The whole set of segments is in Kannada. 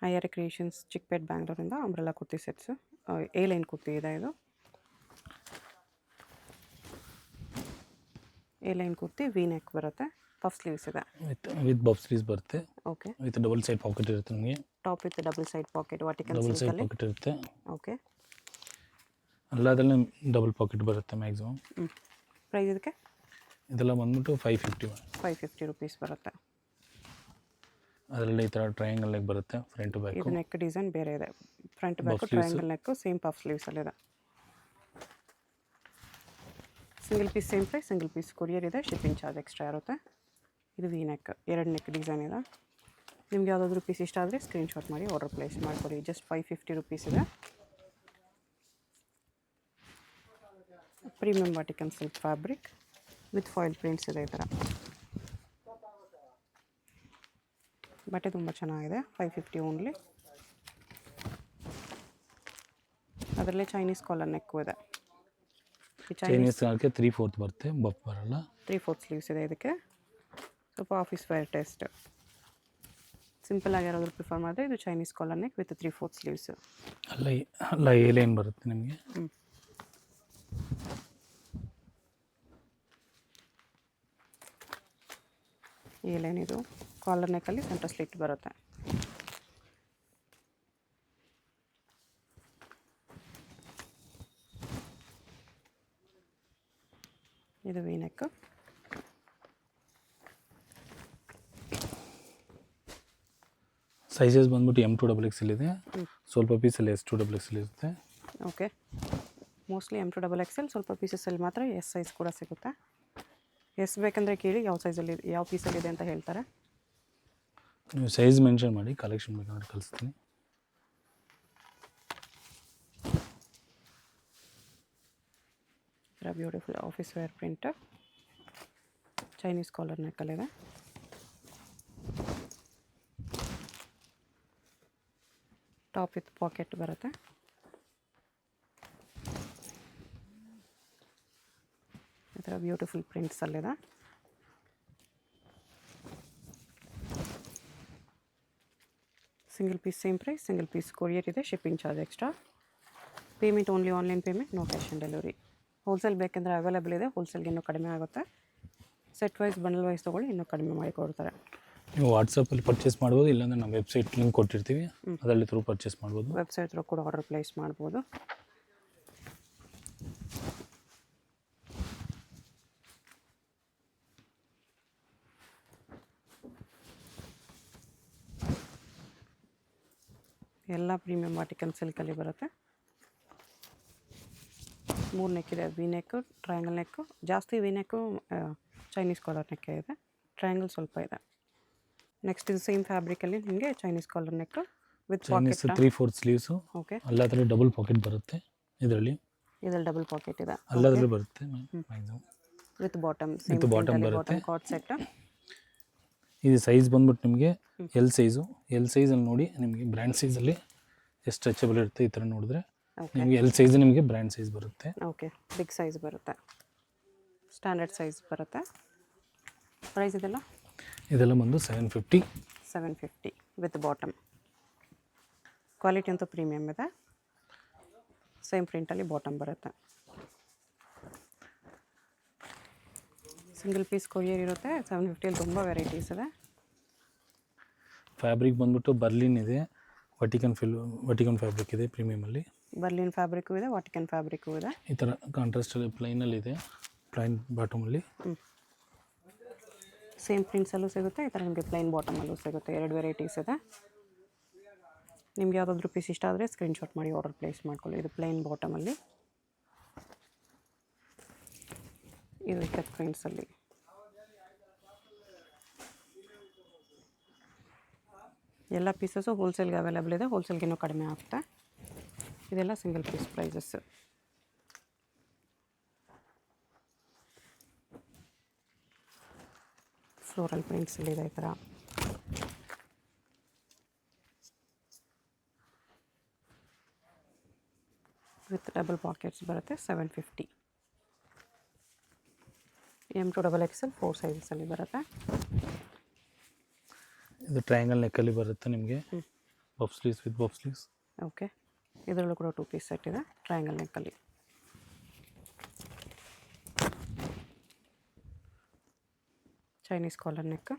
ಐಆರ್ ಕ್ರಿಯೇಷನ್ಸ್ ಚಿಕ್ಕಪೇಟ್ ಬ್ಯಾಂಗ್ಳೂರಿಂದ umbrella kurti sets. A line kurti ಇದೆ ಇದು. A line kurti V neck ಬರುತ್ತೆ, ಪಫ್ ಸ್ಲೀವ್ಸ್ ಇದೆ. ವಿತ್ ಬಫ್ ಸ್ಲೀವ್ಸ್ ಬರುತ್ತೆ. Okay. With double side pocket ಇರುತ್ತೆ ನಿಮಗೆ. Top with double side pocket Vatican double side ಸಿಲ್ಕಲ್ಲಿ. ಪಾಕೆಟ್ ಇರುತ್ತೆ. ಓಕೆ. ಎಲ್ಲದರಲ್ಲಿ ಡಬಲ್ ಪಾಕೆಟ್ ಬರುತ್ತೆ ಮ್ಯಾಕ್ಸಿಮಮ್. ಪ್ರೈಸ್ ಇದಕ್ಕೆ? ಇದೆಲ್ಲ ಬಂದ್ಬಿಟ್ಟು 550. 550 ರುಪೀಸ್ ಬರುತ್ತೆ. ಅದರಲ್ಲಿ ಈ ಥರ ಟ್ರಯಾಂಗಲ್ ನೆಕ್ ಬರುತ್ತೆ ಫ್ರಂಟ್ ಟು ಬ್ಯಾಕ್. ಇದು ನೆಕ್ ಡಿಸೈನ್ ಬೇರೆ ಇದೆ, front back triangle neck, same puff ಸ್ಲೀವ್ಸಲ್ಲಿದೆ. Single piece same price, single piece courier ಇದೆ, ಶಿಪ್ಪಿಂಗ್ ಚಾರ್ಜ್ ಎಕ್ಸ್ಟ್ರಾ ಇರುತ್ತೆ. ಇದು ವಿ ನೆಕ್, 2 ನೆಕ್ ಡಿಸೈನ್ ಇದೆ. ನಿಮ್ಗೆ ಯಾವುದಾದ್ರೂ ಪೀಸ್ ಇಷ್ಟ ಆದರೆ ಸ್ಕ್ರೀನ್ಶಾಟ್ ಮಾಡಿ ಆರ್ಡರ್ ಪ್ಲೇಸ್ ಮಾಡಿಕೊಡಿ. ಜಸ್ಟ್ 550 ರುಪೀಸ್ ಇದೆ. Premium Vatican silk fabric with foil prints ಇದೆ. ಈ ಥರ ಬಟ್ಟೆ ತುಂಬ ಚೆನ್ನಾಗಿದೆ. 550 ಓನ್ಲಿ. ಅದರಲ್ಲೇ ಚೈನೀಸ್ ಕಾಲರ್ ನೆಕ್ಕು ಇದೆ. ಚೈನೀಸ್ 3/4 ಬರುತ್ತೆ, ಬಫ್ ಬರಲ್ಲ. 3/4 ಸ್ಲೀವ್ಸ್ ಇದೆ ಇದಕ್ಕೆ. ಸ್ವಲ್ಪ ಆಫೀಸ್ ವೇರ್ ಟೆಸ್ಟ್. ಸಿಂಪಲ್ ಆಗಿ ಯಾರಾದರೂ ಪ್ರಿಫರ್ ಮಾಡಿದ್ರೆ ಇದು Chinese collar neck with 3/4 sleeves. ಅಲ್ಲ ಎ ಲೈನ್ ಬರುತ್ತೆ ನಿಮಗೆ. ಎ ಲೈನ್ ಇದು ಕಾಲರ್ ನೆಕ್ಕಲ್ಲಿ ಸೆಂಟರ್ ಸ್ಲಿಟ್ ಬರುತ್ತೆ. ಇದು ವಿ ನೆಕ್. ಸೈಜಸ್ ಬಂದ್ಬಿಟ್ಟು M2 XXL ಇದೆ, ಸ್ವಲ್ಪ ಪೀಸಲ್ಲಿ S2 XXL ಇರುತ್ತೆ. ಓಕೆ. ಮೋಸ್ಟ್ಲಿ M2 XXL, ಸ್ವಲ್ಪ ಪೀಸಸ್ಸಲ್ಲಿ ಮಾತ್ರ ಎಸ್ ಸೈಜ್ ಕೂಡ ಸಿಗುತ್ತೆ. ಎಸ್ ಬೇಕಂದರೆ ಕೇಳಿ, ಯಾವ ಸೈಜಲ್ಲಿ ಯಾವ ಪೀಸಲ್ಲಿದೆ ಅಂತ ಹೇಳ್ತಾರೆ. ನೀವು ಸೈಜ್ ಮೆನ್ಷನ್ ಮಾಡಿ, ಕಲೆಕ್ಷನ್ ಬೇಕಂದ್ರೆ ಕಳಿಸ್ತೀನಿ. Beautiful office wear print, Chinese collar ನೆಕ್ಕಲ್ಲಿದೆ. ಟಾಪ್ ವಿತ್ ಪಾಕೆಟ್ ಬರುತ್ತೆ. ಈ ಥರ ಬ್ಯೂಟಿಫುಲ್ ಪ್ರಿಂಟ್ಸಲ್ಲಿದೆ. Single piece same price, single piece courier ಇದೆ, shipping charge extra. Payment only online payment, no cash on delivery. Wholesale ಬೇಕೆಂದರೆ ಅವೈಲೇಬಲ್ ಇದೆ, ಹೋಲ್ಸೇಲ್ಗೆ ಇನ್ನೂ ಕಡಿಮೆ ಆಗುತ್ತೆ. ಸೆಟ್ ವೈಸ್ ಬಂಡಲ್ ವೈಸ್ ತೊಗೊಳ್ಳಿ, ಇನ್ನೂ ಕಡಿಮೆ ಮಾಡಿ ಕೊಡ್ತಾರೆ. ನೀವು ವಾಟ್ಸಪ್ಪಲ್ಲಿ ಪರ್ಚೇಸ್ ಮಾಡ್ಬೋದು, ಇಲ್ಲಾಂದರೆ ನಮ್ಮ ವೆಬ್ಸೈಟ್ ಲಿಂಕ್ ಕೊಟ್ಟಿರ್ತೀವಿ, ಅದರಲ್ಲಿ ಥ್ರೂ ಪರ್ಚೇಸ್ ಮಾಡ್ಬೋದು. ವೆಬ್ಸೈಟ್ ಥ್ರೂ ಕೂಡ ಆರ್ಡರ್ ಪ್ಲೇಸ್ ಮಾಡ್ಬೋದು. ಎಲ್ಲ ಪ್ರೀಮಿಯಂ ವಾಟಿಕನ್ ಸಿಲ್ಕಲ್ಲಿ ಬರುತ್ತೆ. 3 ನೆಕ್ ಇದೆ, ವಿ ನೆಕ್ಕು, ಟ್ರಯಾಂಗಲ್ ನೆಕ್ಕು. ಜಾಸ್ತಿ ವಿ ನೆಕ್ಕು, ಚೈನೀಸ್ ಕಾಲರ್ ನೆಕ್ಕೆ ಇದೆ. ಟ್ರಯಾಂಗಲ್ ಸ್ವಲ್ಪ ಇದೆ. ನೆಕ್ಸ್ಟ್ ಇದು ಸೇಮ್ ಫ್ಯಾಬ್ರಿಕಲ್ಲಿ ನಿಮಗೆ Chinese collar neck with pocket. 3/4 sleeves. Okay. ಅಲ್ಲದ್ರಲ್ಲಿ ಡಬಲ್ ಪಾಕೆಟ್ ಬರುತ್ತೆ. ಇದರಲ್ಲಿ ಡಬಲ್ ಪಾಕೆಟ್ ಇದೆ. ಅಲ್ಲದ್ರಲ್ಲಿ ಬರುತ್ತೆ ವಿತ್ ಬಾಟಮ್, ವಿತ್ ಬಾಟಮ್ ಬರುತ್ತೆ. Co-ord set. ಇದು ಸೈಜ್ ಬಂದ್ಬಿಟ್ಟು ನಿಮಗೆ ಎಲ್ ಸೈಜು. ಎಲ್ ಸೈಜಲ್ಲಿ ನೋಡಿ, ನಿಮಗೆ ಬ್ರ್ಯಾಂಡ್ ಸೈಜಲ್ಲಿ ಎಷ್ಟು ಸ್ಟ್ರೆಚಬಲ್ ಇರುತ್ತೆ. ಈ ಥರ ನೋಡಿದ್ರೆ ನಿಮಗೆ ಎಲ್ ಸೈಜ್ ನಿಮಗೆ ಬ್ರ್ಯಾಂಡ್ ಸೈಜ್ ಬರುತ್ತೆ. ಓಕೆ. ಬಿಗ್ ಸೈಜ್ ಬರುತ್ತೆ, ಸ್ಟ್ಯಾಂಡರ್ಡ್ ಸೈಜ್ ಬರುತ್ತೆ. ಪ್ರೈಸ್ ಇದೆಲ್ಲ ಬಂದು 750 ವಿತ್ ಬಾಟಮ್. ಕ್ವಾಲಿಟಿ ಅಂತೂ ಪ್ರೀಮಿಯಮ್ ಇದೆ. ಸೇಮ್ ಪ್ರಿಂಟಲ್ಲಿ ಬಾಟಮ್ ಬರುತ್ತೆ. ಸಿಂಗಲ್ ಪೀಸ್ ಕೊರಿಯರ್ ಇರುತ್ತೆ. 750 ತುಂಬ ವೆರೈಟೀಸ್ ಇದೆ. ಫ್ಯಾಬ್ರಿಕ್ ಬಂದ್ಬಿಟ್ಟು ಬರ್ಲಿನ್ ಇದೆ, ವಟಿಕನ್ ಫ್ಯಾಬ್ರಿಕ್ ಇದೆ ಪ್ರೀಮಿಯಮಲ್ಲಿ. ಬರ್ಲಿನ್ ಫ್ಯಾಬ್ರಿಕ್ಕು ಇದೆ, ವಾಟಿಕನ್ ಫ್ಯಾಬ್ರಿಕ್ಕು ಇದೆ. ಈ ಥರ ಕಾಂಟ್ರಾಸ್ಟಲ್ಲಿ ಪ್ಲೈನಲ್ಲಿ ಇದೆ, ಪ್ಲೈನ್ ಬಾಟಮಲ್ಲಿ. ಸೇಮ್ ಪ್ರಿಂಟ್ಸಲ್ಲೂ ಸಿಗುತ್ತೆ, ಈ ಥರ ನಿಮಗೆ ಪ್ಲೈನ್ ಬಾಟಮಲ್ಲೂ ಸಿಗುತ್ತೆ. 2 ವೆರೈಟೀಸ್ ಇದೆ. ನಿಮ್ಗೆ ಯಾವುದಾದ್ರೂ ಪೀಸ್ ಇಷ್ಟ ಆದರೆ ಸ್ಕ್ರೀನ್ಶಾಟ್ ಮಾಡಿ ಆರ್ಡರ್ ಪ್ಲೇಸ್ ಮಾಡ್ಕೊಳ್ಳಿ. ಇದು ಪ್ಲೈನ್ ಬಾಟಮಲ್ಲಿ, ಇದು ಚೆಕ್ ಪ್ರಿಂಟ್ಸಲ್ಲಿ. ಎಲ್ಲ ಪೀಸಸ್ಸು ಹೋಲ್ಸೇಲ್ಗೆ ಅವೈಲೇಬಲ್ ಇದೆ, ಹೋಲ್ಸೇಲ್ಗೆ ಇನ್ನೂ ಕಡಿಮೆ ಆಗುತ್ತೆ. ಇದೆಲ್ಲ ಸಿಂಗಲ್ ಪೀಸ್ ಪ್ರೈಸಸ್. ಫ್ಲೋರಲ್ ಪ್ರಿಂಟ್ಸಲ್ಲಿದೆ ಈ ಥರ. ವಿತ್ ಡಬಲ್ ಪಾಕೆಟ್ಸ್ ಬರುತ್ತೆ. 750. M2 XXL 4 ಸೈಜಸಲ್ಲಿ ಬರುತ್ತೆ. ಇದು ಟ್ರಯಾಂಗಲ್ ನೆಕ್ಕಲ್ಲಿ ಬರುತ್ತೆ ನಿಮಗೆ. Puff sleeves with puff sleeves. Okay, ಇದರಲ್ಲೂ ಕೂಡ 2 ಪೀಸ್ ಸೆಟ್ ಇದೆ ಟ್ರಯಾಂಗಲ್ ನೆಕ್ಕಲ್ಲಿ. Chinese collar neck.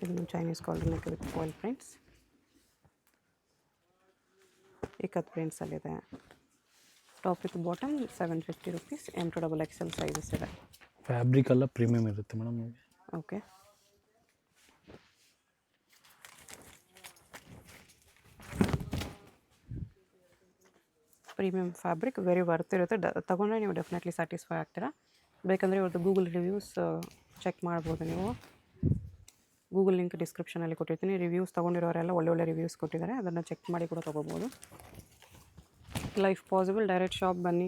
ಇದನ್ನು Chinese collar neck with foil prints. Ikat ಪ್ರಿಂಟ್ಸಲ್ಲಿದೆ. Top with bottom 750 rupees. M2XXL sizes ಇದೆ. ಫ್ಯಾಬ್ರಿಕ್ ಎಲ್ಲ ಪ್ರೀಮಿಯಮ್ ಇರುತ್ತೆ ಮೇಡಮ್ ನಿಮಗೆ. Okay, premium fabric, very worth ಇರುತ್ತೆ. ತಗೊಂಡ್ರೆ ನೀವು ಡೆಫಿನೆಟ್ಲಿ ಸ್ಯಾಟಿಸ್ಫೈ ಆಗ್ತೀರಾ. ಬೇಕಂದರೆ ಇವ್ರದ್ದು ಗೂಗಲ್ ರಿವ್ಯೂಸ್ ಚೆಕ್ ಮಾಡ್ಬೋದು ನೀವು. ಗೂಗಲ್ ಲಿಂಕ್ ಡಿಸ್ಕ್ರಿಪ್ಷನಲ್ಲಿ ಕೊಟ್ಟಿರ್ತೀನಿ. ರಿವ್ಯೂಸ್ ತೊಗೊಂಡಿರೋರೆಲ್ಲ ಒಳ್ಳೊಳ್ಳೆ ರಿವ್ಯೂಸ್ ಕೊಟ್ಟಿದ್ದಾರೆ, ಅದನ್ನು ಚೆಕ್ ಮಾಡಿ ಕೂಡ ತೊಗೋಬೋದು. ಲೈಫ್ ಪಾಸಿಬಲ್, ಡೈರೆಕ್ಟ್ ಶಾಪ್ ಬನ್ನಿ,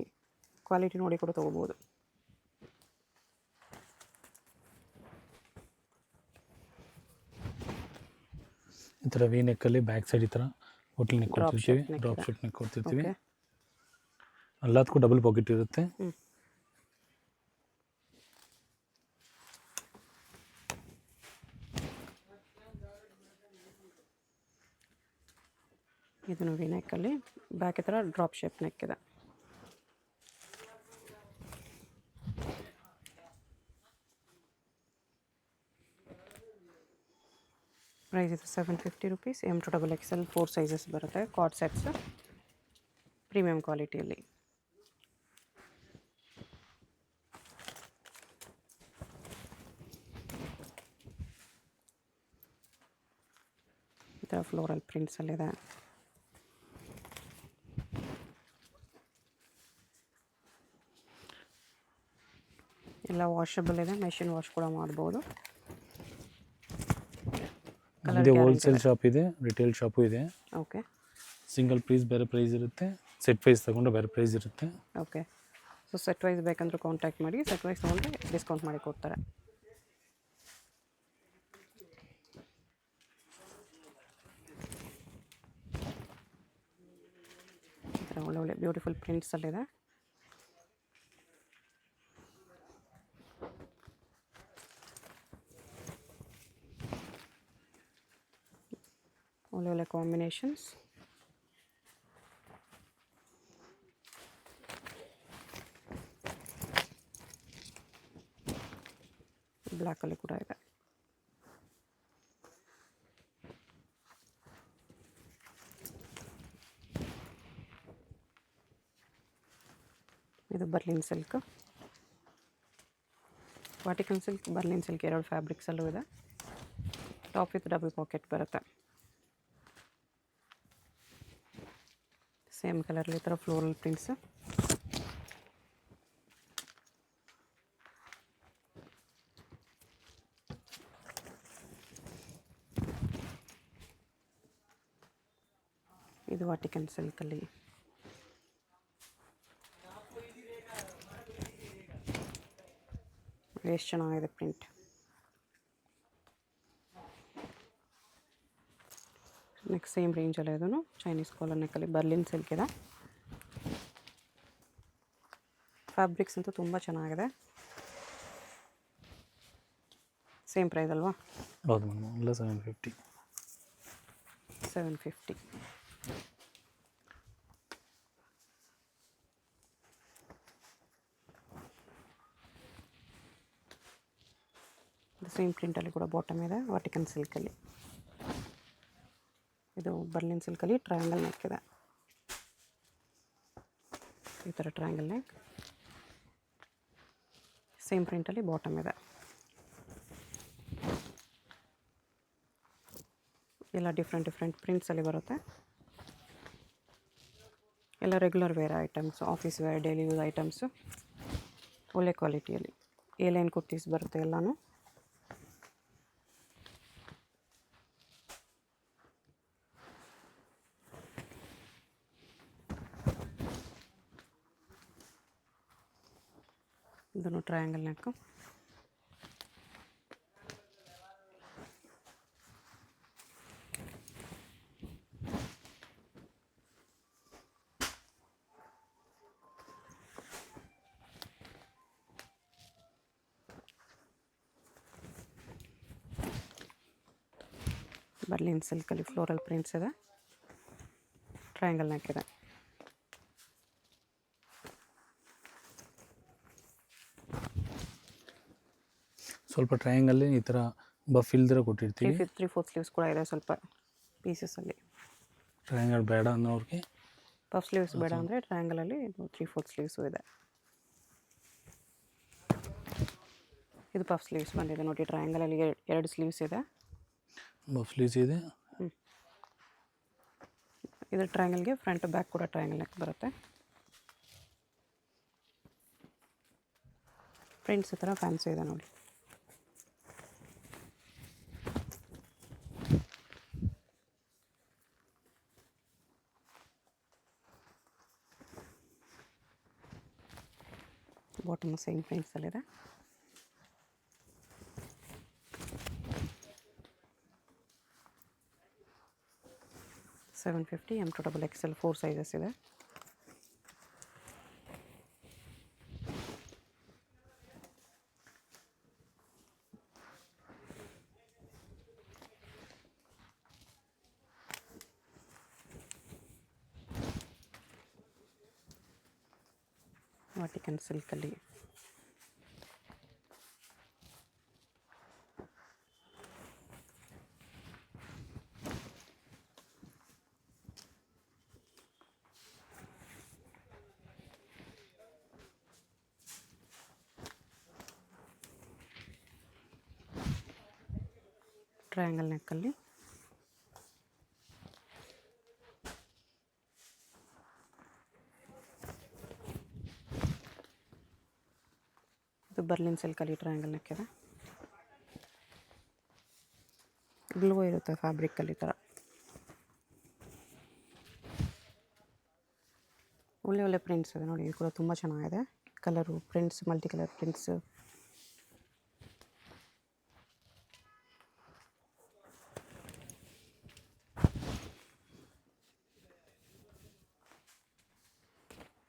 ಕ್ವಾಲಿಟಿ ನೋಡಿ ಕೂಡ ತೊಗೋಬೋದು. ಈ ಥರ ವಿ ನೆಕ್ಕಲ್ಲಿ ಬ್ಯಾಕ್ ಸೈಡ್ ಈ ಥರ ಹೋಟೆಲ್ ನೆಕ್ ಕೊಡ್ತಿರ್ತೀವಿ, ಡ್ರಾಪ್ ಶೇಪ್ ನೆಕ್ ಕೊಡ್ತಿರ್ತೀವಿ. ಎಲ್ಲದಕ್ಕೂ ಡಬಲ್ ಪಾಕೆಟ್ ಇರುತ್ತೆ. ಇದನ್ನು ವಿ ನೆಕ್ಕಲ್ಲಿ ಬ್ಯಾಕ್ ಈ ಥರ ಡ್ರಾಪ್ ಶೇಪ್ ನೆಕ್ ಇದೆ. ಪ್ರೈಸ್ ಇದು 750 ರುಪೀಸ್. M2XXL 4 ಸೈಜಸ್ ಬರುತ್ತೆ. ಕಾರ್ಡ್ ಸೆಟ್ಸ್, ಪ್ರೀಮಿಯಂ ಕ್ವಾಲಿಟಿಯಲ್ಲಿ. ಈ ಥರ ಫ್ಲೋರಲ್ ಪ್ರಿಂಟ್ಸಲ್ಲಿದೆ. ಎಲ್ಲ ವಾಷಬಲ್ ಇದೆ, ಮೆಷಿನ್ ವಾಶ್ ಕೂಡ ಮಾಡ್ಬೋದು. ನಮ್ಮದೇ ಹೋಲ್ಸೇಲ್ ಶಾಪ್ ಇದೆ, ರಿಟೇಲ್ ಶಾಪು ಇದೆ. ಓಕೆ, ಸಿಂಗಲ್ ಪೀಸ್ ಬೇರೆ ಪ್ರೈಸ್ ಇರುತ್ತೆ, ಸೆಟ್ ವೈಸ್ ತೊಗೊಂಡ್ರೆ ಬೇರೆ ಪ್ರೈಸ್ ಇರುತ್ತೆ. ಓಕೆ. ಸೊ ಸೆಟ್ ವೈಸ್ ಬೇಕಂದ್ರೆ ಕಾಂಟ್ಯಾಕ್ಟ್ ಮಾಡಿ, ಸೆಟ್ ವೈಸ್ ತೊಗೊಂಡ್ರೆ ಡಿಸ್ಕೌಂಟ್ ಮಾಡಿ ಕೊಡ್ತಾರೆ. ಈ ಥರ ಒಳ್ಳೊಳ್ಳೆ ಬ್ಯೂಟಿಫುಲ್ ಪ್ರಿಂಟ್ಸಲ್ಲಿದೆ. ಒಳ್ಳೊಳ್ಳೆ ಕಾಂಬಿನೇಷನ್ಸ್. ಬ್ಲ್ಯಾಕಲ್ಲಿ ಕೂಡ ಇದೆ. ಇದು Berlin silk, Vatican silk, Berlin silk, 2 ಫ್ಯಾಬ್ರಿಕ್ಸಲ್ಲೂ ಇದೆ. ಟಾಪ್ ವಿತ್ ಡಬಲ್ ಪಾಕೆಟ್ ಬರುತ್ತೆ. ಸೇಮ್ ಕಲರ್ಲಿ ಈ ಥರ ಫ್ಲೋರಲ್ ಪ್ರಿಂಟ್ಸ್. ಇದು ವಾಟಿಕನ್ ಸಿಲ್ಕಲ್ಲಿ. ಎಷ್ಟು ಚೆನ್ನಾಗಿದೆ ಪ್ರಿಂಟ್. ನೆಕ್ಸ್ಟ್ ಸೇಮ್ ರೇಂಜಲ್ಲಿ ಇದನ್ನು ಚೈನೀಸ್ ಕಾಲರ್ ನೆಕ್ಕಲ್ಲಿ ಬರ್ಲಿನ್ ಸಿಲ್ಕ್ ಇದೆ. ಫ್ಯಾಬ್ರಿಕ್ಸ್ ಅಂತೂ ತುಂಬ ಚೆನ್ನಾಗಿದೆ. ಸೇಮ್ ಪ್ರೈಸ್ ಅಲ್ವಾ? ಹೌದು ಮೇಡಮ್, ಎಲ್ಲ 750. ಸೇಮ್ ಪ್ರಿಂಟಲ್ಲಿ ಕೂಡ ಬಾಟಮ್ ಇದೆ, ವಾಟಿಕನ್ ಸಿಲ್ಕಲ್ಲಿ. ಇದು ಬರ್ಲಿನ್ ಸಿಲ್ಕಲ್ಲಿ ಟ್ರಯಾಂಗಲ್ ನೆಕ್ ಇದೆ. ಈ ಥರ ಟ್ರಯಾಂಗಲ್ ನೆಕ್, ಸೇಮ್ ಪ್ರಿಂಟಲ್ಲಿ ಬಾಟಮ್ ಇದೆ. ಎಲ್ಲ ಡಿಫ್ರೆಂಟ್ ಪ್ರಿಂಟ್ಸಲ್ಲಿ ಬರುತ್ತೆ. ಎಲ್ಲ regular wear items, office wear, daily use items, ಒಳ್ಳೆ ಕ್ವಾಲಿಟಿಯಲ್ಲಿ. A-ಲೈನ್ ಕುರ್ತೀಸ್ ಬರುತ್ತೆ ಎಲ್ಲನೂ. ಇದನ್ನು ಟ್ರಯಾಂಗಲ್ ನೆಕ್. ಬರ್ಲಿನ್ ಸಿಲ್ಕಲ್ಲಿ ಫ್ಲೋರಲ್ ಪ್ರಿಂಟ್ಸ್ ಇದೆ, ಟ್ರಯಾಂಗಲ್ ನೆಕ್ ಇದೆ. ಸ್ವಲ್ಪ ಟ್ರಯಾಂಗಲ್ಲಿ ಈ ಥರ ಬಫ್ ಇಲ್ದಿರ ಕೊಟ್ಟಿರ್ತೀವಿ. 3/4 ಸ್ಲೀವ್ಸ್ ಕೂಡ ಇದೆ ಸ್ವಲ್ಪ ಪೀಸಸಲ್ಲಿ. ಟ್ರಯಾಂಗಲ್ ಬೇಡ ಅನ್ನೋರಿಗೆ ಪಫ್ ಸ್ಲೀವ್ಸ್ ಬೇಡ ಅಂದರೆ ಟ್ರಯಾಂಗಲಲ್ಲಿ 3/4 ಸ್ಲೀವ್ಸು ಇದೆ. ಇದು ಪಫ್ ಸ್ಲೀವ್ಸ್ ಬಂದಿದೆ ನೋಡಿ, ಟ್ರಯಾಂಗಲಲ್ಲಿ 2 ಸ್ಲೀವ್ಸ್ ಇದೆ. ಬಫ್ ಸ್ಲೀವ್ಸ್ ಇದೆ. ಇದು ಟ್ರಯಾಂಗಲ್ಗೆ ಫ್ರಂಟ್ ಬ್ಯಾಕ್ ಕೂಡ ಟ್ರಯಾಂಗಲ್ ನೆಕ್ ಬರುತ್ತೆ. ಪ್ರಿಂಟ್ಸ್ ಈ ಥರ ಫ್ಯಾನ್ಸಿ ಇದೆ ನೋಡಿ. ಬಾಟಮ್ ಸೇಮ್ ಪ್ರಿಂಟ್ಸಲ್ಲಿದೆ. $750 M to XXL 4 ಸೈಜಸ್ ಇದೆ. ವಾಟಿಕನ್ ಸಿಲ್ಕಲ್ಲಿ ಟ್ರಯಾಂಗಲ್ ನೆಕ್ಕಲ್ಲಿ ಇದು ಬರ್ಲಿನ್ ಸಿಲ್ಕಲ್ಲಿ ಟ್ರಯಾಂಗಲ್ ನೆಕ್ ಇದೆ. ಗ್ಲೋ ಇರುತ್ತೆ ಫ್ಯಾಬ್ರಿಕ್ಕಲ್ಲಿ ಥರ. ಒಳ್ಳೆ ಪ್ರಿಂಟ್ಸ್ ಇದೆ ನೋಡಿ, ಇದು ಕೂಡ ತುಂಬ ಚೆನ್ನಾಗಿದೆ. Colour prints, multi colour prints.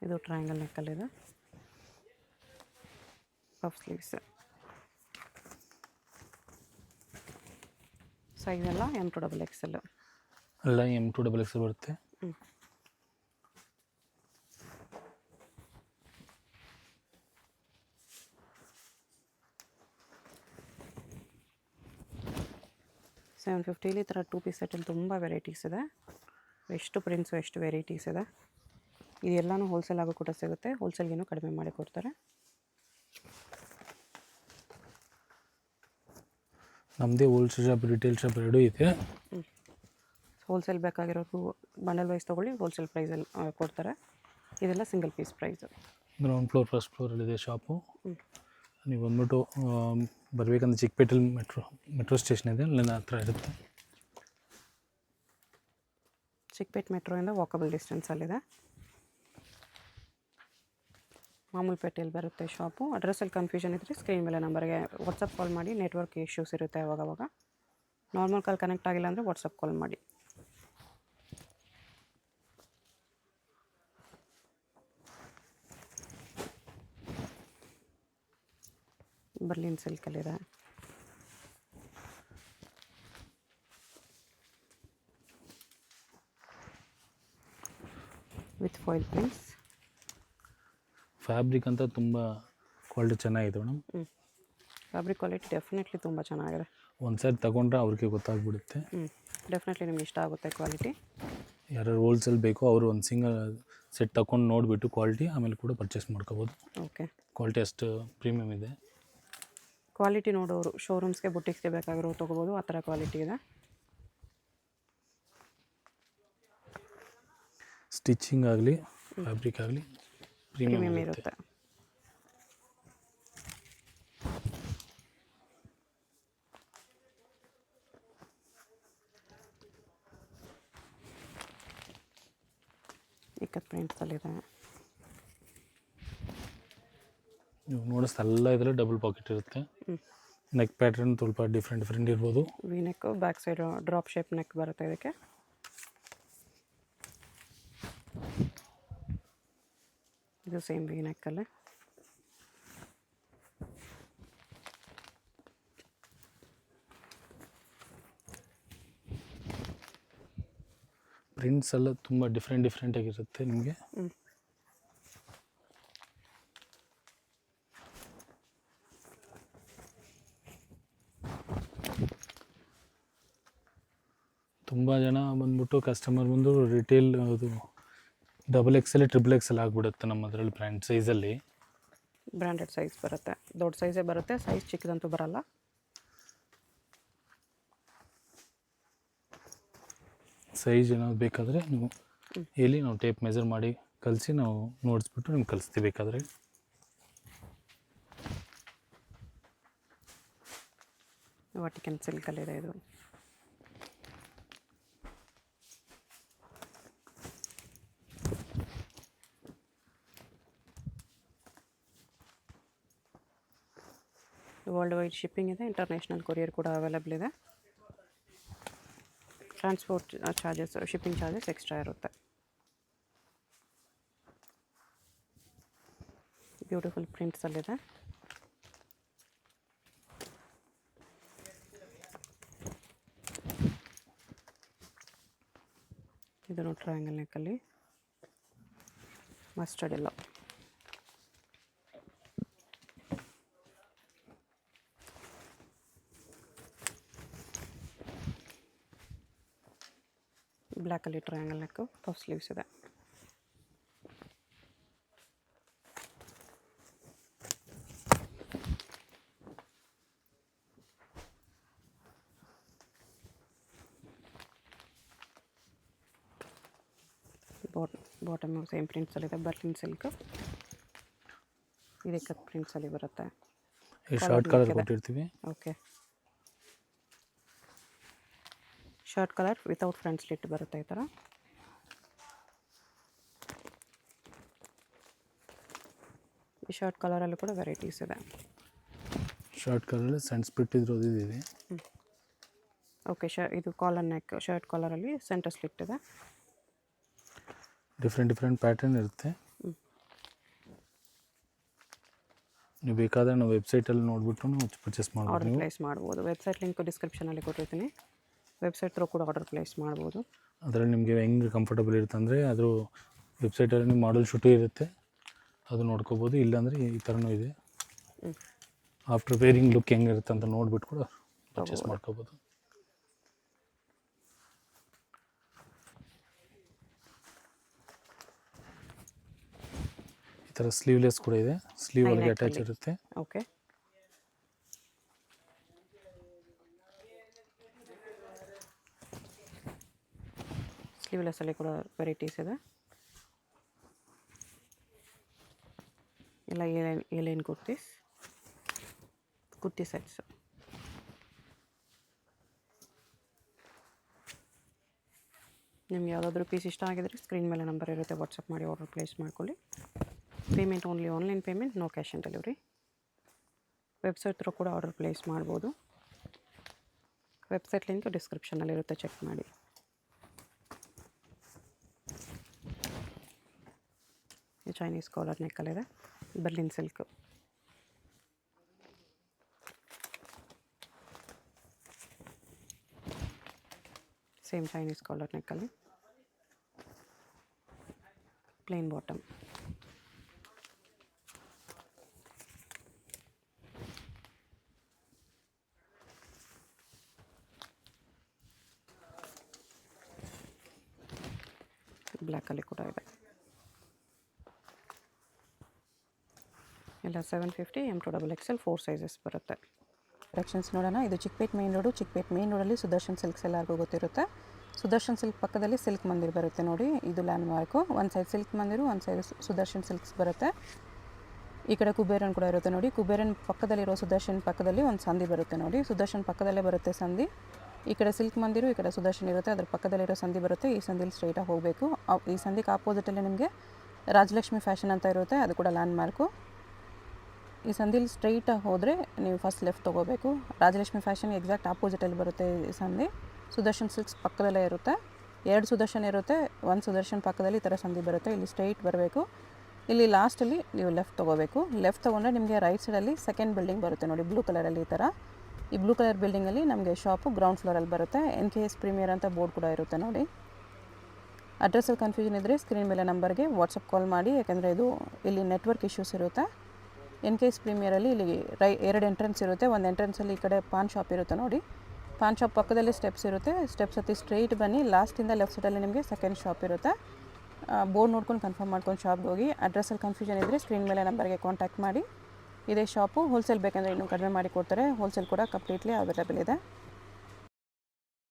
ಇದು ಟ್ರಯಾಂಗಲ್ ನೆಕ್ಕಲ್ಲಿದೆ, ಪಫ್ ಸ್ಲೀವ್ಸ್. ಸೈಜ್ ಎಲ್ಲ M to XXL. ಎಲ್ಲ M to XXL ಬರುತ್ತೆ. $750 ಈ ಥರ 2 ಪೀಸ್ ಸೆಟ್ಟಲ್ಲಿ ತುಂಬ ವೆರೈಟೀಸ್ ಇದೆ. ಎಷ್ಟು ಪ್ರಿಂಟ್ಸು, ಎಷ್ಟು ವೆರೈಟೀಸ್ ಇದೆ. ಇದೆಲ್ಲನೂ ಹೋಲ್ಸೇಲ್ ಆಗೋ ಕೂಡ ಸಿಗುತ್ತೆ, ಹೋಲ್ಸೇಲ್ಗೇನು ಕಡಿಮೆ ಮಾಡಿ ಕೊಡ್ತಾರೆ. ನಮ್ಮದೇ ಹೋಲ್ಸೇಲ್ ಶಾಪ್, ರಿಟೇಲ್ ಶಾಪ್ ಎರಡೂ ಇದೆ. ಹೋಲ್ಸೇಲ್ ಬೇಕಾಗಿರೋದು ಬಂಡಲ್ ವೈಸ್ ತೊಗೊಳ್ಳಿ, ಹೋಲ್ಸೇಲ್ ಪ್ರೈಸಲ್ಲಿ ಕೊಡ್ತಾರೆ. ಇದೆಲ್ಲ single piece price. Ground floor, first ಫ್ಲೋರಲ್ಲಿದೆ ಶಾಪು. ನೀವು ಬಂದ್ಬಿಟ್ಟು ಬರಬೇಕಂದ್ರೆ ಚಿಕ್ಕಪೇಟೆಲಿ ಮೆಟ್ರೋ ಸ್ಟೇಷನ್ ಇದೆ, ಅಲ್ಲಿಂದ ಹತ್ರ ಇರುತ್ತೆ. ಚಿಕ್ಕಪೇಟೆ ಮೆಟ್ರೋಯಿಂದ ವಾಕಬಲ್ ಡಿಸ್ಟೆನ್ಸಲ್ಲಿದೆ. ಮಾಮೂಲ್ಪೇಟೆಯಲ್ಲಿ ಬರುತ್ತೆ ಶಾಪು. ಅಡ್ರೆಸ್ಸಲ್ಲಿ ಕನ್ಫ್ಯೂಷನ್ ಇದ್ದರೆ ಸ್ಕ್ರೀನ್ ಮೇಲೆ ನಂಬರ್ಗೆ ವಾಟ್ಸಪ್ ಕಾಲ್ ಮಾಡಿ. ನೆಟ್ವರ್ಕ್ ಇಶ್ಯೂಸ್ ಇರುತ್ತೆ ಅವಾಗವಾಗ. ನಾರ್ಮಲ್ ಕಾಲ್ ಕನೆಕ್ಟ್ ಆಗಿಲ್ಲ ಅಂದರೆ ವಾಟ್ಸಪ್ ಕಾಲ್ ಮಾಡಿ. ಬರ್ಲಿನ್ ಸಿಲ್ಕಲ್ಲಿದೆ. With foil prints. ಫ್ಯಾಬ್ರಿಕ್ ಅಂತ ತುಂಬ ಕ್ವಾಲಿಟಿ ಚೆನ್ನಾಗಿದೆ ಮೇಡಮ್. ಫ್ಯಾಬ್ರಿಕ್ ಕ್ವಾಲಿಟಿ ಡೆಫಿನೆಟ್ಲಿ ತುಂಬ ಚೆನ್ನಾಗಿದೆ. ಒಂದು ಸೈಡ್ ತೊಗೊಂಡ್ರೆ ಅವ್ರಿಗೆ ಗೊತ್ತಾಗ್ಬಿಡುತ್ತೆ. ಡೆಫಿನೆಟ್ಲಿ ನಿಮ್ಗೆ ಇಷ್ಟ ಆಗುತ್ತೆ ಕ್ವಾಲಿಟಿ. ಯಾರು ಹೋಲ್ಸೇಲ್ ಬೇಕೋ ಅವರು ಒಂದು ಸಿಂಗಲ್ ಸೆಟ್ ತೊಗೊಂಡು ನೋಡಿಬಿಟ್ಟು ಕ್ವಾಲಿಟಿ ಆಮೇಲೆ ಕೂಡ ಪರ್ಚೇಸ್ ಮಾಡ್ಕೋಬೋದು. ಓಕೆ, ಕ್ವಾಲಿಟಿ ಅಷ್ಟು ಪ್ರೀಮಿಯಮ್ ಇದೆ. ಕ್ವಾಲಿಟಿ ನೋಡೋರು ಶೋರೂಮ್ಸ್ಗೆ, ಬುಟಿಕ್ಸ್ಗೆ ಬೇಕಾಗಿರೋ ತೊಗೋಬೋದು, ಆ ಥರ ಕ್ವಾಲಿಟಿ ಇದೆ. ಸ್ಟಿಚಿಂಗ್ ಆಗಲಿ ಫ್ಯಾಬ್ರಿಕ್ ಆಗಲಿ ಪ್ರೀಮಿಯಮ್ ಇರುತ್ತೆ. ಇಕ್ಕತ್ ಪ್ರಿಂಟ್ಸಲ್ಲಿದೆ. ನೀವು ನೋಡಿಸ್ದೆಲ್ಲ ಇದರಲ್ಲಿ ಡಬಲ್ ಪಾಕೆಟ್ ಇರುತ್ತೆ. ನೆಕ್ ಪ್ಯಾಟ್ರನ್ ಸ್ವಲ್ಪ ಡಿಫ್ರೆಂಟ್ ಇರ್ಬೋದು. V neck, back side drop shape neck ಬರುತ್ತೆ ಇದಕ್ಕೆ. ಇದು ಸೇಮ್ ವಿ ನೆಕ್ಕಲ್ಲೇ. ಪ್ರಿಂಟ್ಸ್ ಎಲ್ಲ ತುಂಬ ಡಿಫ್ರೆಂಟ್ ಆಗಿರುತ್ತೆ ನಿಮಗೆ. ತುಂಬ ಜನ ಬಂದ್ಬಿಟ್ಟು ಕಸ್ಟಮರ್ ಬಂದು ರಿಟೇಲ್ ಅದು XXL XXL ಆಗಿಬಿಡುತ್ತೆ ನಮ್ಮ ಅದರಲ್ಲಿ ಬ್ರ್ಯಾಂಡ್ ಸೈಜಲ್ಲಿ. ಬ್ರ್ಯಾಂಡೆಡ್ ಸೈಜ್ ಬರುತ್ತೆ, ದೊಡ್ಡ ಸೈಜೇ ಬರುತ್ತೆ, ಸೈಜ್ ಚಿಕ್ಕದಂತೂ ಬರಲ್ಲ. ಸೈಜ್ ಏನಾದ್ರು ಬೇಕಾದರೆ ನೀವು ಹೇಳಿ, ನಾವು ಟೇಪ್ ಮೆಜರ್ ಮಾಡಿ ಕಲಿಸಿ ನಾವು ನೋಡಿಸ್ಬಿಟ್ಟು ನಿಮ್ಗೆ ಕಲಿಸ್ತೀವಿ ಬೇಕಾದರೆ. ವಾಟಿಕನ್ ಸಿಲ್ಕಲ್ಲಿದೆ ಇದು. ವರ್ಲ್ಡ್ ವೈಡ್ ಶಿಪ್ಪಿಂಗ್ ಇದೆ, ಇಂಟರ್ನ್ಯಾಷನಲ್ ಕೊರಿಯರ್ ಕೂಡ ಅವೈಲೇಬಲ್ ಇದೆ. Transport charges, shipping charges extra ಇರುತ್ತೆ. ಬ್ಯೂಟಿಫುಲ್ ಪ್ರಿಂಟ್ಸಲ್ಲಿದೆ. ಇದನ್ನು ಟ್ರಯಾಂಗಲ್ ನೆಕ್ಕಲ್ಲಿ ಮಸ್ಟರ್ಡ್ ಎಲ್ಲ. ಬ್ಲ್ಯಾಕಲ್ಲಿ ಟ್ರಯಾಂಗಲ್ ನೆಕ್ಕು, ಪಫ್ ಸ್ಲೀವ್ಸ್ ಇದೆ. ಬಾಟಮ್ ಸೇಮ್ ಪ್ರಿಂಟ್ಸಲ್ಲಿದೆ, ಬರ್ಲಿನ್ ಸಿಲ್ಕ್. ಇದೆ ಕಟ್ ಪ್ರಿಂಟ್ಸಲ್ಲಿ ಬರುತ್ತೆ. ಶಾರ್ಟ್ ಕಲರ್ ಕೊಟ್ಟಿರ್ತೀವಿ. Okay, shirt colour without front slit ಬರುತ್ತೆ ಈ ಥರ. ಈ ಶರ್ಟ್ ಕಲರಲ್ಲೂ ಕೂಡ ವೆರೈಟೀಸ್ ಇದೆ. ಶಾರ್ಟ್ ಕಲರಲ್ಲಿ ಸೆಂಟ್ ಸ್ಪ್ಲಿಟ್ ಇದ್ರದ್ದು ಇದೆ. ಓಕೆ, ಇದು ಕಾಲರ್ ನೆಕ್, ಶರ್ಟ್ ಕಾಲರಲ್ಲಿ ಸೆಂಟರ್ ಸ್ಲಿಟ್ ಇದೆ. ಡಿಫ್ರೆಂಟ್ ಪ್ಯಾಟರ್ನ್ ಇರುತ್ತೆ. ನೀವು ಬೇಕಾದರೆ ನಾವು ವೆಬ್ಸೈಟಲ್ಲಿ ನೋಡಿಬಿಟ್ಟು ನಾವು ಪರ್ಚೇಸ್ ಮಾಡ್ಬೋದು, ಆರ್ಡರ್ ಪ್ಲೇಸ್ ಮಾಡ್ಬೋದು. ವೆಬ್ಸೈಟ್ ಲಿಂಕ್ ಡಿಸ್ಕ್ರಿಪ್ಷನಲ್ಲಿ ಕೊಟ್ಟಿರ್ತೀನಿ, ವೆಬ್ಸೈಟ್ ಥ್ರೂ ಕೂಡ ಆರ್ಡರ್ ಪ್ಲೇಸ್ ಮಾಡ್ಬೋದು. ಅದರಲ್ಲಿ ನಿಮಗೆ ಹೆಂಗೆ ಕಂಫರ್ಟಬಲ್ ಇರುತ್ತೆ ಅಂದರೆ ಅದು ವೆಬ್ಸೈಟಲ್ಲಿ ನಿಮ್ಮ ಮಾಡಲ್ ಶೂಟೇ ಇರುತ್ತೆ, ಅದು ನೋಡ್ಕೋಬೋದು. ಇಲ್ಲಾಂದರೆ ಈ ಥರನೂ ಇದೆ. ಆಫ್ಟರ್ ವೇರಿಂಗ್ ಲುಕ್ ಹೆಂಗಿರುತ್ತೆ ಅಂತ ನೋಡಿಬಿಟ್ಟು ಕೂಡ ಪರ್ಚೇಸ್ ಮಾಡ್ಕೋಬೋದು. ಈ ಥರ ಸ್ಲೀವ್ಲೆಸ್ ಕೂಡ ಇದೆ, ಸ್ಲೀವ್ ಒಳಗೆ ಅಟ್ಯಾಚ್ ಇರುತ್ತೆ. ಓಕೆ, ಸ್ಲೀವ್ಲೆಸ್ಸಲ್ಲಿ ಕೂಡ ವೆರೈಟೀಸ್ ಇದೆ. ಎಲ್ಲ ಏಲೈನ್ ಕುರ್ತಿ ಸೆಟ್ಸ್. ನಿಮ್ಗೆ ಯಾವುದಾದ್ರೂ ಪೀಸ್ ಇಷ್ಟ ಆಗಿದ್ರೆ ಸ್ಕ್ರೀನ್ ಮೇಲೆ ನಂಬರ್ ಇರುತ್ತೆ, ವಾಟ್ಸಪ್ ಮಾಡಿ ಆರ್ಡರ್ ಪ್ಲೇಸ್ ಮಾಡ್ಕೊಳ್ಳಿ. Payment only online payment, no cash on delivery. Website through ಕೂಡ ಆರ್ಡರ್ ಪ್ಲೇಸ್ ಮಾಡ್ಬೋದು. ವೆಬ್ಸೈಟ್ ಲಿಂಕ್ ಡಿಸ್ಕ್ರಿಪ್ಷನಲ್ಲಿರುತ್ತೆ, ಚೆಕ್ ಮಾಡಿ. ಚೈನೀಸ್ ಕಾಲರ್ ನೆಕ್ಕಲ್ಲಿದೆ, Berlin silk. Same Chinese collar ನೆಕ್ಕಲ್ಲಿ, ಪ್ಲೇನ್ ಬಾಟಮ್. ಬ್ಲ್ಯಾಕಲ್ಲಿ ಕೂಡ ಇದೆ. ಎಲ್ಲ 750 M2XXL 4 ಸೈಜಸ್ ಬರುತ್ತೆ. ಕಲೆಕ್ಷನ್ಸ್ ನೋಡೋಣ. ಇದು Chickpet main road. Chickpet main ರೋಡಲ್ಲಿ ಸುದರ್ಶನ್ ಸಿಲ್ಕ್ಸ್ ಎಲ್ಲರಿಗೂ ಗೊತ್ತಿರುತ್ತೆ. ಸುದರ್ಶನ್ ಸಿಲ್ಕ್ ಪಕ್ಕದಲ್ಲಿ ಸಿಲ್ಕ್ ಮಂದಿರ್ ಬರುತ್ತೆ ನೋಡಿ, ಇದು ಲ್ಯಾಂಡ್ ಮಾರ್ಕು. ಒಂದು ಸೈಡ್ ಸಿಲ್ಕ್ ಮಂದಿರು, ಒಂದು ಸೈಡ್ ಸುದರ್ಶನ್ ಸಿಲ್ಕ್ಸ್ ಬರುತ್ತೆ. ಈ ಕಡೆ ಕುಬೇರನ್ ಕೂಡ ಇರುತ್ತೆ ನೋಡಿ. ಕುಬೇರನ್ ಪಕ್ಕದಲ್ಲಿರೋ ಸುದರ್ಶನ್ ಪಕ್ಕದಲ್ಲಿ ಒಂದು ಸಂಧಿ ಬರುತ್ತೆ ನೋಡಿ. ಸುದರ್ಶನ್ ಪಕ್ಕದಲ್ಲೇ ಬರುತ್ತೆ ಸಂಧಿ. ಈ ಕಡೆ ಸಿಲ್ಕ್ ಮಂದಿರು, ಈ ಕಡೆ ಸುದರ್ಶನ್ ಇರುತ್ತೆ, ಅದ್ರ ಪಕ್ಕದಲ್ಲಿರೋ ಸಂಧಿ ಬರುತ್ತೆ. ಈ ಸಂಧಿಲಿ ಸ್ಟ್ರೈಟಾಗಿ ಹೋಗಬೇಕು. ಈ ಸಂಧಿಗೆ ಆಪೋಸಿಟಲ್ಲಿ ನಿಮಗೆ ರಾಜಲಕ್ಷ್ಮಿ ಫ್ಯಾಷನ್ ಅಂತ ಇರುತ್ತೆ, ಅದು ಕೂಡ ಲ್ಯಾಂಡ್ ಮಾರ್ಕು. ಈ ಸಂಧಿಲಿ ಸ್ಟ್ರೈಟಾಗಿ ಹೋದರೆ ನೀವು ಫಸ್ಟ್ ಲೆಫ್ಟ್ ತೊಗೋಬೇಕು. ರಾಜಲಕ್ಷ್ಮಿ ಫ್ಯಾಷನ್ ಎಕ್ಸಾಕ್ಟ್ ಆಪೋಸಿಟಲ್ಲಿ ಬರುತ್ತೆ ಈ ಸಂಧಿ. ಸುದರ್ಶನ್ ಸಿಲ್ಕ್ಸ್ ಪಕ್ಕದಲ್ಲೇ ಇರುತ್ತೆ. 2 ಸುದರ್ಶನ್ ಇರುತ್ತೆ, ಒಂದು ಸುದರ್ಶನ್ ಪಕ್ಕದಲ್ಲಿ ಈ ಥರ ಸಂಧಿ ಬರುತ್ತೆ. ಇಲ್ಲಿ ಸ್ಟ್ರೈಟ್ ಬರಬೇಕು. ಇಲ್ಲಿ ಲಾಸ್ಟಲ್ಲಿ ನೀವು ಲೆಫ್ಟ್ ತೊಗೋಬೇಕು. ಲೆಫ್ಟ್ ತೊಗೊಂಡ್ರೆ ನಿಮಗೆ ರೈಟ್ ಸೈಡಲ್ಲಿ ಸೆಕೆಂಡ್ ಬಿಲ್ಡಿಂಗ್ ಬರುತ್ತೆ ನೋಡಿ, ಬ್ಲೂ ಕಲರಲ್ಲಿ. ಈ ಥರ ಈ ಬ್ಲೂ ಕಲರ್ ಬಿಲ್ಡಿಂಗಲ್ಲಿ ನಮಗೆ ಶಾಪು ಗ್ರೌಂಡ್ ಫ್ಲೋರಲ್ಲಿ ಬರುತ್ತೆ. NKS ಪ್ರೀಮಿಯರ್ ಅಂತ ಬೋರ್ಡ್ ಕೂಡ ಇರುತ್ತೆ ನೋಡಿ. ಅಡ್ರೆಸ್ಸಲ್ಲಿ ಕನ್ಫ್ಯೂಷನ್ ಇದ್ದರೆ ಸ್ಕ್ರೀನ್ ಮೇಲೆ ನಂಬರ್ಗೆ ವಾಟ್ಸಪ್ ಕಾಲ್ ಮಾಡಿ, ಯಾಕಂದರೆ ಇದು ಇಲ್ಲಿ ನೆಟ್ವರ್ಕ್ ಇಶ್ಯೂಸ್ ಇರುತ್ತೆ. ಇನ್ ಕೇಸ್ ಪ್ರೀಮಿಯರಲ್ಲಿ ಇಲ್ಲಿ 2 ಎಂಟ್ರೆನ್ಸ್ ಇರುತ್ತೆ. ಒಂದು ಎಂಟ್ರೆನ್ಸಲ್ಲಿ ಈ ಕಡೆ ಪಾನ್ ಶಾಪ್ ಇರುತ್ತೆ ನೋಡಿ, ಪಾನ್ ಶಾಪ್ ಪಕ್ಕದಲ್ಲಿ ಸ್ಟೆಪ್ಸ್ ಇರುತ್ತೆ. ಸ್ಟೆಪ್ಸ್ ಹತ್ತಿ ಸ್ಟ್ರೈಟ್ ಬನ್ನಿ, ಲಾಸ್ಟಿಂದ ಲೆಫ್ಟ್ ಸೈಡಲ್ಲಿ ನಿಮಗೆ ಸೆಕೆಂಡ್ ಶಾಪ್ ಇರುತ್ತೆ. ಬೋರ್ಡ್ ನೋಡ್ಕೊಂಡು ಕನ್ಫರ್ಮ್ ಮಾಡ್ಕೊಂಡು ಶಾಪ್ಗೆ ಹೋಗಿ. ಅಡ್ರೆಸ್ಸಲ್ಲಿ ಕನ್ಫ್ಯೂಷನ್ ಇದ್ದರೆ ಸ್ಕ್ರೀನ್ ಮೇಲೆ ನಂಬರ್ಗೆ ಕಾಂಟ್ಯಾಕ್ಟ್ ಮಾಡಿ. ಇದೇ ಶಾಪು. ಹೋಲ್ಸೇಲ್ ಬೇಕಂದರೆ ಇನ್ನೂ ಕಡಿಮೆ ಮಾಡಿ ಕೊಡ್ತಾರೆ. ಹೋಲ್ಸೇಲ್ ಕೂಡ ಕಂಪ್ಲೀಟ್ಲಿ ಅವೈಲೇಬಲ್ ಇದೆ.